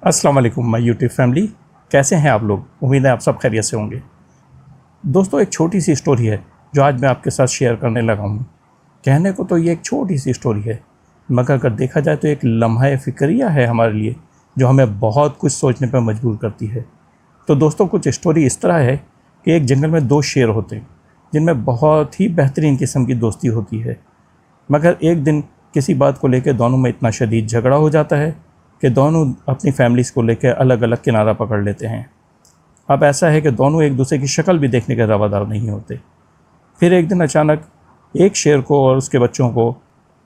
अस्सलाम वालेकुम my YouTube family. कैसे हैं आप लोग? उम्मीद है आप सब खैरियत से होंगे। दोस्तों, एक छोटी सी स्टोरी है जो आज मैं आपके साथ शेयर करने लगा हूँ। कहने को तो ये एक छोटी सी स्टोरी है, मगर अगर देखा जाए तो एक लम्हा फ़िक्रिया है हमारे लिए, जो हमें बहुत कुछ सोचने पर मजबूर करती है। तो दोस्तों, कुछ स्टोरी इस तरह है कि एक जंगल में दो शेर होते हैं जिनमें बहुत ही बेहतरीन किस्म की दोस्ती होती है। मगर एक दिन किसी बात को लेकर दोनों में इतना शदीद झगड़ा हो जाता है कि दोनों अपनी फैमिलीज़ को लेकर अलग अलग किनारा पकड़ लेते हैं। अब ऐसा है कि दोनों एक दूसरे की शक्ल भी देखने के रवादार नहीं होते। फिर एक दिन अचानक एक शेर को और उसके बच्चों को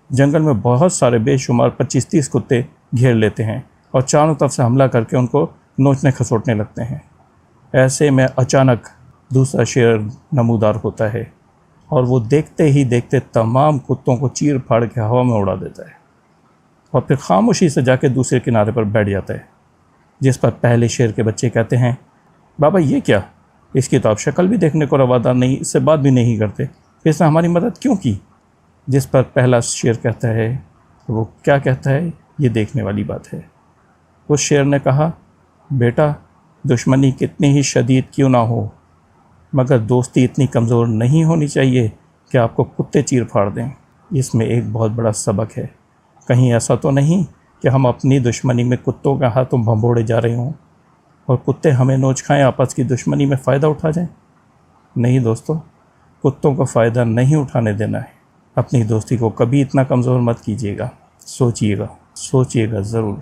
जंगल में बहुत सारे बेशुमार 25-30 कुत्ते घेर लेते हैं और चारों तरफ से हमला करके उनको नोचने खसोटने लगते हैं। ऐसे में अचानक दूसरा शेर नमूदार होता है और वो देखते ही देखते तमाम कुत्तों को चीर फाड़ के हवा में उड़ा देता है और फिर खामोशी से जाके दूसरे किनारे पर बैठ जाता है। जिस पर पहले शेर के बच्चे कहते हैं, बाबा ये क्या, इसकी तो आप शक्ल भी देखने को रवादार नहीं, इससे बात भी नहीं करते, इसने हमारी मदद क्यों की? जिस पर पहला शेर कहता है, वो क्या कहता है ये देखने वाली बात है। उस शेर ने कहा, बेटा, दुश्मनी कितनी ही शदीद क्यों ना हो, मगर दोस्ती इतनी कमज़ोर नहीं होनी चाहिए कि आपको कुत्ते चीर फाड़ दें। इसमें एक बहुत बड़ा सबक है। कहीं ऐसा तो नहीं कि हम अपनी दुश्मनी में कुत्तों के हाथों भंभोड़े जा रहे हों और कुत्ते हमें नोच खाएं, आपस की दुश्मनी में फ़ायदा उठा जाएं। नहीं दोस्तों, कुत्तों को फ़ायदा नहीं उठाने देना है। अपनी दोस्ती को कभी इतना कमज़ोर मत कीजिएगा। सोचिएगा ज़रूर।